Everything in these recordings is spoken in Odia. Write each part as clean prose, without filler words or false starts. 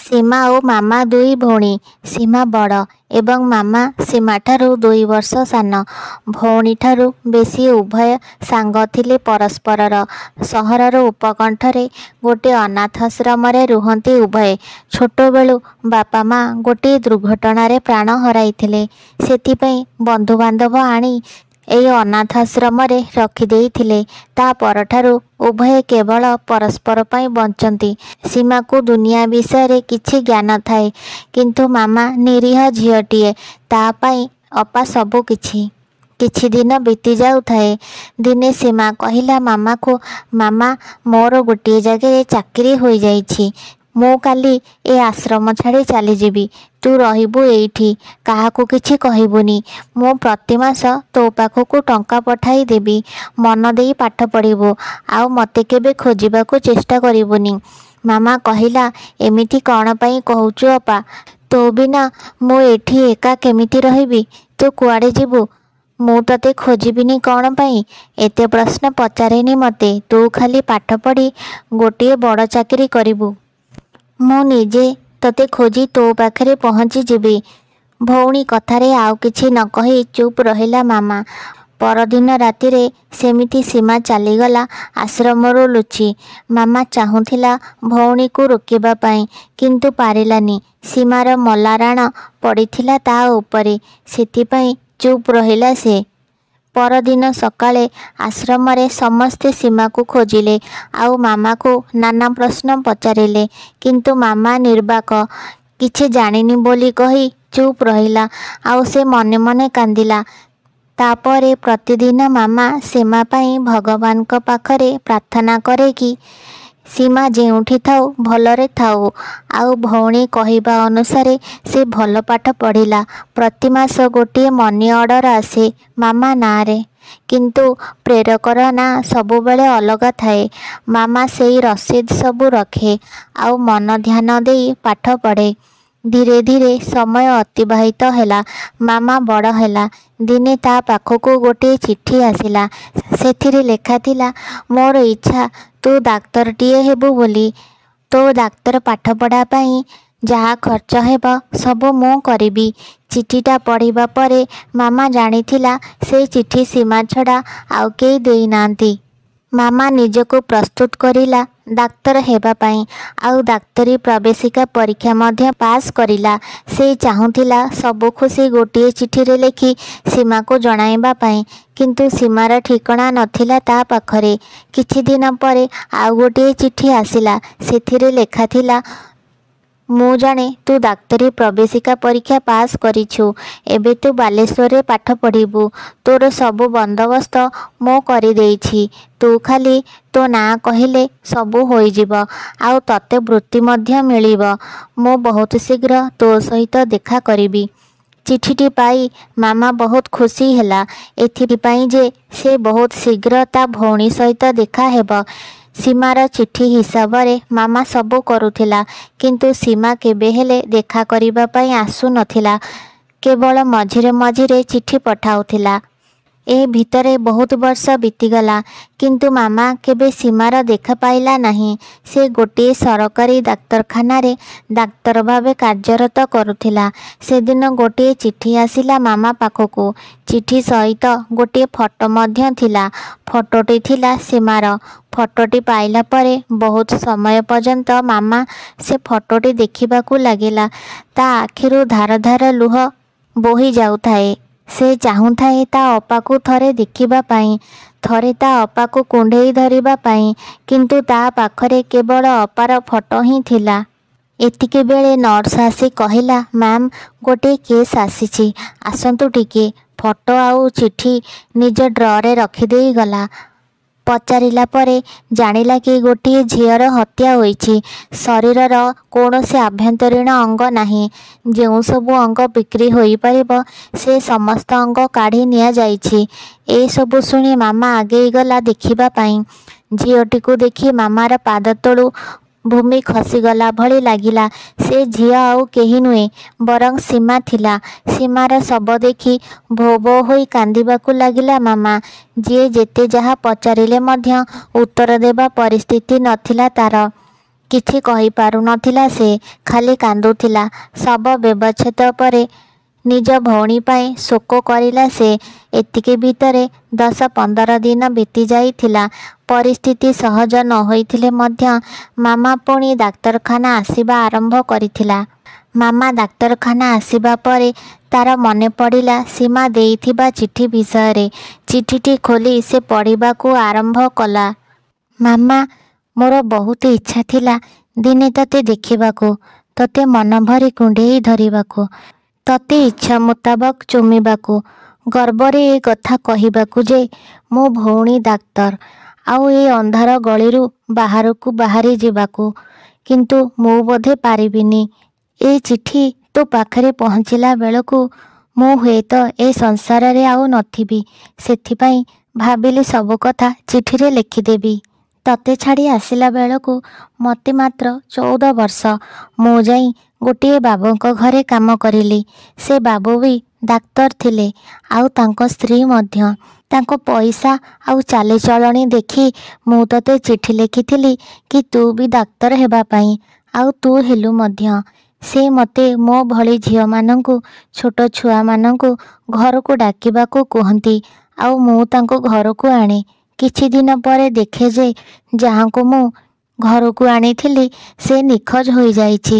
ସୀମା ଓ ମାମା ଦୁଇ ଭଉଣୀ। ସୀମା ବଡ଼ ଏବଂ ମାମା ସୀମାଠାରୁ 2 ବର୍ଷ ସାନ। ଭଉଣୀଠାରୁ ବେଶୀ ଉଭୟ ସାଙ୍ଗ ଥିଲେ ପରସ୍ପରର। ସହରର ଉପକଣ୍ଠରେ ଗୋଟିଏ ଅନାଥାଶ୍ରମରେ ରୁହନ୍ତି ଉଭୟେ। ଛୋଟବେଳୁ ବାପା ମା ଗୋଟିଏ ଦୁର୍ଘଟଣାରେ ପ୍ରାଣ ହରାଇଥିଲେ। ସେଥିପାଇଁ ବନ୍ଧୁବାନ୍ଧବ ଆଣି ଏହି ଅନାଥାଶ୍ରମରେ ରଖିଦେଇଥିଲେ। ତା ପରଠାରୁ ଉଭୟେ କେବଳ ପରସ୍ପର ପାଇଁ ବଞ୍ଚନ୍ତି। ସୀମାକୁ ଦୁନିଆ ବିଷୟରେ କିଛି ଜ୍ଞାନ ଥାଏ, କିନ୍ତୁ ମାମା ନିରୀହ ଝିଅଟିଏ। ତା ପାଇଁ ଅପା ସବୁ କିଛି। କିଛି ଦିନ ବିତି ଯାଉଥାଏ। ଦିନେ ସୀମା କହିଲା ମାମାକୁ, ମାମା, ମୋର ଗୋଟିଏ ଜାଗାରେ ଚାକିରି ହୋଇଯାଇଛି। ମୁଁ କାଲି ଏ ଆଶ୍ରମ ଛାଡ଼ି ଚାଲିଯିବି। ତୁ ରହିବୁ ଏଇଠି, କାହାକୁ କିଛି କହିବୁନି। ମୁଁ ପ୍ରତି ମାସ ତୋ ପାଖକୁ ଟଙ୍କା ପଠାଇ ଦେବି। ମନ ଦେଇ ପାଠ ପଢ଼ିବୁ, ଆଉ ମୋତେ କେବେ ଖୋଜିବାକୁ ଚେଷ୍ଟା କରିବୁନି। ମାମା କହିଲା, ଏମିତି କ'ଣ ପାଇଁ କହୁଛୁ ଅପା? ତୋ ବିନା ମୁଁ ଏଠି ଏକା କେମିତି ରହିବି? ତୁ କୁଆଡ଼େ ଯିବୁ? ମୁଁ ତତେ ଖୋଜିବିନି କ'ଣ ପାଇଁ? ଏତେ ପ୍ରଶ୍ନ ପଚାରେନି ମୋତେ। ତୁ ଖାଲି ପାଠ ପଢ଼ି ଗୋଟିଏ ବଡ଼ ଚାକିରି କରିବୁ। ମୁଁ ନିଜେ ତତେ ଖୋଜି ତୋ ପାଖରେ ପହଞ୍ଚିଯିବି। ଭଉଣୀ କଥାରେ ଆଉ କିଛି ନ କହି ଚୁପ୍ ରହିଲା ମାମା। ପରଦିନ ରାତିରେ ସେମିତି ସୀମା ଚାଲିଗଲା ଆଶ୍ରମରୁ ଲୁଚି। ମାମା ଚାହୁଁଥିଲା ଭଉଣୀକୁ ରୋକିବା ପାଇଁ, କିନ୍ତୁ ପାରିଲାନି। ସୀମାର ମଲା ରାଣ ପଡ଼ିଥିଲା ତା ଉପରେ, ସେଥିପାଇଁ ଚୁପ୍ ରହିଲା ସେ। ପରଦିନ ସକାଳେ ଆଶ୍ରମରେ ସମସ୍ତେ ସୀମାକୁ ଖୋଜିଲେ, ଆଉ ମାମାକୁ ନାନା ପ୍ରଶ୍ନ ପଚାରିଲେ, କିନ୍ତୁ ମାମା ନିର୍ବାକ। କିଛି ଜାଣିନି ବୋଲି କହି ଚୁପ୍ ରହିଲା, ଆଉ ସେ ମନେ ମନେ କାନ୍ଦିଲା। ତାପରେ ପ୍ରତିଦିନ ମାମା ସୀମା ପାଇଁ ଭଗବାନଙ୍କ ପାଖରେ ପ୍ରାର୍ଥନା କରେ କି ସୀମା ଯେଉଁଠି ଥାଉ ଭଲରେ ଥାଉ। ଆଉ ଭଉଣୀ କହିବା ଅନୁସାରେ ସେ ଭଲ ପାଠ ପଢ଼ିଲା। ପ୍ରତି ମାସ ଗୋଟିଏ ମନି ଅର୍ଡ଼ର ଆସେ ମାମା ନାଁରେ, କିନ୍ତୁ ପ୍ରେରକର ନାଁ ସବୁବେଳେ ଅଲଗା ଥାଏ। ମାମା ସେଇ ରସିଦ ସବୁ ରଖେ, ଆଉ ମନ ଧ୍ୟାନ ଦେଇ ପାଠ ପଢ଼େ। ଧୀରେ ଧୀରେ ସମୟ ଅତିବାହିତ ହେଲା। ମାମା ବଡ଼ ହେଲା। ଦିନେ ତା ପାଖକୁ ଗୋଟିଏ ଚିଠି ଆସିଲା। ସେଥିରେ ଲେଖାଥିଲା, ମୋର ଇଚ୍ଛା ତୁ ଡାକ୍ତରଟିଏ ହେବୁ ବୋଲି। ତୋ ଡାକ୍ତର ପାଠପଢ଼ା ପାଇଁ ଯାହା ଖର୍ଚ୍ଚ ହେବ ସବୁ ମୁଁ କରିବି। ଚିଠିଟା ପଢ଼ିବା ପରେ ମାମା ଜାଣିଥିଲା ସେଇ ଚିଠି ସୀମା ଛଡ଼ା ଆଉ କେହି ଦେଇନାହାନ୍ତି। ମାମା ନିଜକୁ ପ୍ରସ୍ତୁତ କରିଲା ଡାକ୍ତର ହେବା ପାଇଁ, ଆଉ ଡାକ୍ତରୀ ପ୍ରବେଶିକା ପରୀକ୍ଷା ମଧ୍ୟ ପାସ୍ କରିଲା। ସେ ଚାହୁଁଥିଲା ସବୁ ଖୁସି ଗୋଟିଏ ଚିଠିରେ ଲେଖି ସୀମାକୁ ଜଣାଇବା ପାଇଁ, କିନ୍ତୁ ସୀମାର ଠିକଣା ନଥିଲା ତା ପାଖରେ। କିଛି ଦିନ ପରେ ଆଉ ଗୋଟିଏ ଚିଠି ଆସିଲା। ସେଥିରେ ଲେଖାଥିଲା, ମୁଁ ଜାଣେ ତୁ ଡାକ୍ତରୀ ପ୍ରବେଶିକା ପରୀକ୍ଷା ପାସ୍ କରିଛୁ। ଏବେ ତୁ ବାଲେଶ୍ୱରରେ ପାଠ ପଢ଼ିବୁ। ତୋର ସବୁ ବନ୍ଦୋବସ୍ତ ମୁଁ କରିଦେଇଛି। ତୁ ଖାଲି ତୋ ନାଁ କହିଲେ ସବୁ ହୋଇଯିବ, ଆଉ ତତେ ବୃତ୍ତି ମଧ୍ୟ ମିଳିବ। ମୁଁ ବହୁତ ଶୀଘ୍ର ତୋ ସହିତ ଦେଖା କରିବି। ଚିଠିଟି ପାଇ ମାମା ବହୁତ ଖୁସି ହେଲା, ଏଥିପାଇଁ ଯେ ସେ ବହୁତ ଶୀଘ୍ର ତା ଭଉଣୀ ସହିତ ଦେଖା ହେବ। ସୀମାର ଚିଠି ହିସାବରେ ମାମା ସବୁ କରୁଥିଲା, କିନ୍ତୁ ସୀମା କେବେ ହେଲେ ଦେଖା କରିବା ପାଇଁ ଆସୁନଥିଲା। କେବଳ ମଝିରେ ମଝିରେ ଚିଠି ପଠାଉଥିଲା। ଏ ଭିତରେ ବହୁତ ବର୍ଷ ବିତିଗଲା, କିନ୍ତୁ ମାମା କେବେ ସୀମାର ଦେଖା ପାଇଲା ନାହିଁ। ସେ ଗୋଟିଏ ସରକାରୀ ଡାକ୍ତରଖାନାରେ ଡାକ୍ତର ଭାବେ କାର୍ଯ୍ୟରତ କରୁଥିଲା। ସେଦିନ ଗୋଟିଏ ଚିଠି ଆସିଲା ମାମା ପାଖକୁ। ଚିଠି ସହିତ ଗୋଟିଏ ଫଟୋ ମଧ୍ୟ ଥିଲା। ଫଟୋଟି ଥିଲା ସୀମାର। ଫଟୋଟି ପାଇଲା ପରେ ବହୁତ ସମୟ ପର୍ଯ୍ୟନ୍ତ ମାମା ସେ ଫଟୋଟି ଦେଖିବାକୁ ଲାଗିଲା। ତା ଆଖିରୁ ଧାର ଧାର ଲୁହ ବୋହି ଯାଉଥାଏ। ସେ ଚାହୁଁଥାଏ ତା ଅପାକୁ ଥରେ ଦେଖିବା ପାଇଁ, ଥରେ ତା ଅପାକୁ କୁଣ୍ଢେଇ ଧରିବା ପାଇଁ, କିନ୍ତୁ ତା ପାଖରେ କେବଳ ଅପାର ଫଟୋ ହିଁ ଥିଲା। ଏତିକିବେଳେ ନର୍ସ ଆସି କହିଲା, ମ୍ୟାମ୍, ଗୋଟିଏ କେସ୍ ଆସିଛି, ଆସନ୍ତୁ ଟିକେ। ଫଟୋ ଆଉ ଚିଠି ନିଜ ଡ୍ରରେ ରଖିଦେଇ ଗଲା। ପଚାରିଲା ପରେ ଜାଣିଲା କି ଗୋଟିଏ ଝିଅର ହତ୍ୟା ହୋଇଛି। ଶରୀରର କୌଣସି ଆଭ୍ୟନ୍ତରୀଣ ଅଙ୍ଗ ନାହିଁ। ଯେଉଁ ସବୁ ଅଙ୍ଗ ବିକ୍ରି ହୋଇପାରିବ ସେ ସମସ୍ତ ଅଙ୍ଗ କାଢ଼ି ନିଆଯାଇଛି। ଏସବୁ ଶୁଣି ମାମା ଆଗେଇ ଗଲା ଦେଖିବା ପାଇଁ। ଝିଅଟିକୁ ଦେଖି ମାମାର ପାଦ ତଳୁ ଭୂମି ଖସିଗଲା ଭଳି ଲାଗିଲା। ସେ ଝିଅ ଆଉ କେହି ନୁହେଁ, ବରଂ ସୀମା ଥିଲା। ସୀମାର ଶବ ଦେଖି ଭୋ ଭୋ ହୋଇ କାନ୍ଦିବାକୁ ଲାଗିଲା ମାମା। ଯିଏ ଯେତେ ଯାହା ପଚାରିଲେ ମଧ୍ୟ ଉତ୍ତର ଦେବା ପରିସ୍ଥିତି ନଥିଲା ତାର। କିଛି କହିପାରୁନଥିଲା। ସେ ଖାଲି କାନ୍ଦୁଥିଲା। ଶବ ବ୍ୟବଚ୍ଛେଦ ପରେ ନିଜ ଭଉଣୀ ପାଇଁ ଶୋକ କରିଲା ସେ। ଏତିକି ଭିତରେ 10-15 ଦିନ ବିତି ଯାଇଥିଲା। ପରିସ୍ଥିତି ସହଜ ନ ହୋଇଥିଲେ ମଧ୍ୟ ମାମା ପୁଣି ଡାକ୍ତରଖାନା ଆସିବା ଆରମ୍ଭ କରିଥିଲା। ମାମା ଡାକ୍ତରଖାନା ଆସିବା ପରେ ତାର ମନେ ପଡ଼ିଲା ସୀମା ଦେଇଥିବା ଚିଠି ବିଷୟରେ। ଚିଠିଟି ଖୋଲି ସେ ପଢ଼ିବାକୁ ଆରମ୍ଭ କଲା। ମାମା, ମୋର ବହୁତ ଇଚ୍ଛା ଥିଲା ଦିନେ ତତେ ଦେଖିବାକୁ, ତତେ ମନଭରି କୁଣ୍ଢେଇ ଧରିବାକୁ, ତତେ ଇଚ୍ଛା ମୁତାବକ ଚୁମିବାକୁ, ଗର୍ବରେ ଏ କଥା କହିବାକୁ ଯେ ମୋ ଭଉଣୀ ଡାକ୍ତର, ଆଉ ଏ ଅନ୍ଧାର ଗଳିରୁ ବାହାରକୁ ବାହାରି ଯିବାକୁ। କିନ୍ତୁ ମୁଁ ବୋଧେ ପାରିବିନି। ଏ ଚିଠି ତୋ ପାଖରେ ପହଞ୍ଚିଲା ବେଳକୁ ମୁଁ ହୁଏତ ଏ ସଂସାରରେ ଆଉ ନଥିବି। ସେଥିପାଇଁ ଭାବିଲି ସବୁ କଥା ଚିଠିରେ ଲେଖିଦେବି। ତତେ ଛାଡ଼ି ଆସିଲା ବେଳକୁ ମୋତେ ମାତ୍ର 14 ବର୍ଷ। ମୁଁ ଯାଇ ଗୋଟିଏ ବାବୁଙ୍କ ଘରେ କାମ କରିଲି। ସେ ବାବୁ ବି ଡାକ୍ତର ଥିଲେ, ଆଉ ତାଙ୍କ ସ୍ତ୍ରୀ ମଧ୍ୟ। ତାଙ୍କ ପଇସା ଆଉ ଚାଲିଚଳଣି ଦେଖି ମୁଁ ତତେ ଚିଠି ଲେଖିଥିଲି କି ତୁ ବି ଡାକ୍ତର ହେବା ପାଇଁ, ଆଉ ତୁ ହେଲୁ ମଧ୍ୟ। ସେ ମୋତେ ମୋ ଭଳି ଝିଅମାନଙ୍କୁ, ଛୋଟ ଛୁଆମାନଙ୍କୁ ଘରକୁ ଡାକିବାକୁ କୁହନ୍ତି, ଆଉ ମୁଁ ତାଙ୍କୁ ଘରକୁ ଆଣେ। କିଛି ଦିନ ପରେ ଦେଖେ ଯେ ଯାହାଙ୍କୁ ମୁଁ ଘରକୁ ଆଣିଥିଲି ସେ ନିଖୋଜ ହୋଇଯାଇଛି।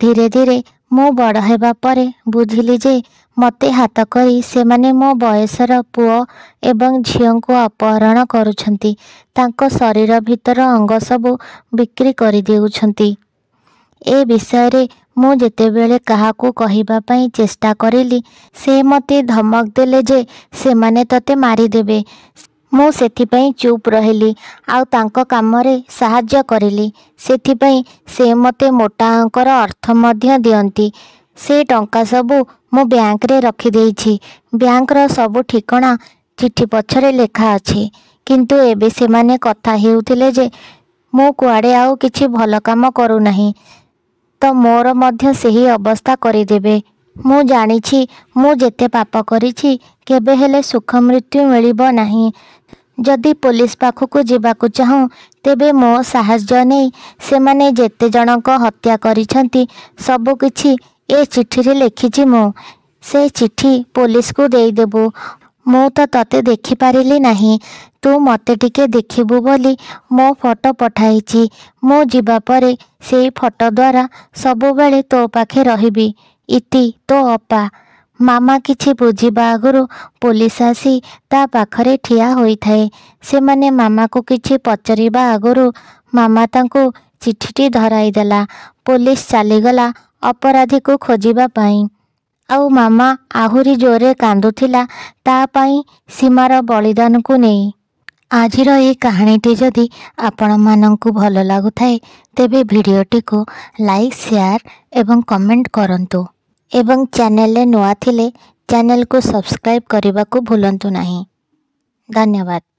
ଧୀରେ ଧୀରେ ମୁଁ ବଡ଼ ହେବା ପରେ ବୁଝିଲି ଯେ ମୋତେ ହାତ କରି ସେମାନେ ମୋ ବୟସର ପୁଅ ଏବଂ ଝିଅଙ୍କୁ ଅପହରଣ କରୁଛନ୍ତି। ତାଙ୍କ ଶରୀର ଭିତର ଅଙ୍ଗ ସବୁ ବିକ୍ରି କରିଦେଉଛନ୍ତି। ଏ ବିଷୟରେ ମୁଁ ଯେତେବେଳେ କାହାକୁ କହିବା ପାଇଁ ଚେଷ୍ଟା କରିଲି, ସେ ମୋତେ ଧମକ ଦେଲେ ଯେ ସେମାନେ ତତେ ମାରିଦେବେ। ମୁଁ ସେଥିପାଇଁ ଚୁପ୍ ରହିଲି, ଆଉ ତାଙ୍କ କାମରେ ସାହାଯ୍ୟ କରିଲି। ସେଥିପାଇଁ ସେ ମୋତେ ମୋଟା ଅଙ୍କର ଅର୍ଥ ମଧ୍ୟ ଦିଅନ୍ତି। ସେ ଟଙ୍କା ସବୁ ମୁଁ ବ୍ୟାଙ୍କରେ ରଖିଦେଇଛି। ବ୍ୟାଙ୍କର ସବୁ ଠିକଣା ଚିଠି ପଛରେ ଲେଖା ଅଛି। କିନ୍ତୁ ଏବେ ସେମାନେ କଥା ହେଉଥିଲେ ଯେ ମୁଁ କୁଆଡ଼େ ଆଉ କିଛି ଭଲ କାମ କରୁନାହିଁ ତ ମୋର ମଧ୍ୟ ସେହି ଅବସ୍ଥା କରିଦେବେ। ମୁଁ ଜାଣିଛି ମୁଁ ଯେତେ ପାପ କରିଛି କେବେ ହେଲେ ସୁଖ ମୃତ୍ୟୁ ମିଳିବ ନାହିଁ। ଯଦି ପୋଲିସ ପାଖକୁ ଯିବାକୁ ଚାହୁଁ, ତେବେ ମୋ ସାହାଯ୍ୟ ନେଇ ସେମାନେ ଯେତେ ଜଣଙ୍କ ହତ୍ୟା କରିଛନ୍ତି ସବୁକିଛି ଏ ଚିଠିରେ ଲେଖିଛି ମୁଁ। ସେ ଚିଠି ପୋଲିସକୁ ଦେଇଦେବୁ। ମୁଁ ତ ତତେ ଦେଖିପାରିଲି ନାହିଁ। ତୁ ମୋତେ ଟିକେ ଦେଖିବୁ ବୋଲି ମୋ ଫଟୋ ପଠାଇଛି। ମୁଁ ଯିବା ପରେ ସେଇ ଫଟୋ ଦ୍ୱାରା ସବୁବେଳେ ତୋ ପାଖେ ରହିବି। ଇତି ତୋ ଅପା। ମାମା କିଛି ବୁଝିବା ଆଗରୁ ପୋଲିସ ଆସି ତା ପାଖରେ ଠିଆ ହୋଇଥାଏ। ସେମାନେ ମାମାକୁ କିଛି ପଚାରିବା ଆଗରୁ ମାମା ତାଙ୍କୁ ଚିଠିଟି ଧରାଇଦେଲା। ପୋଲିସ ଚାଲିଗଲା ଅପରାଧୀକୁ ଖୋଜିବା ପାଇଁ। ଆଉ ମାମା ଆହୁରି ଜୋରରେ କାନ୍ଦୁଥିଲା ତା ପାଇଁ ସୀମାର ବଳିଦାନକୁ ନେଇ। ଆଜିର এই କାହାଣୀଟି ଯଦି ଆପଣମାନଙ୍କୁ ଭଲ ଲାଗୁଥାଏ, ତେବେ ଭିଡ଼ିଓଟିକୁ ଲାଇକ୍, ସେୟାର ଏବଂ କମେଣ୍ଟ କରନ୍ତୁ। ଏବଂ ଚ୍ୟାନେଲରେ ନୂଆ ଥିଲେ ଚ୍ୟାନେଲକୁ ସବସ୍କ୍ରାଇବ୍ କରିବାକୁ ଭୁଲନ୍ତୁ ନାହିଁ। ଧନ୍ୟବାଦ।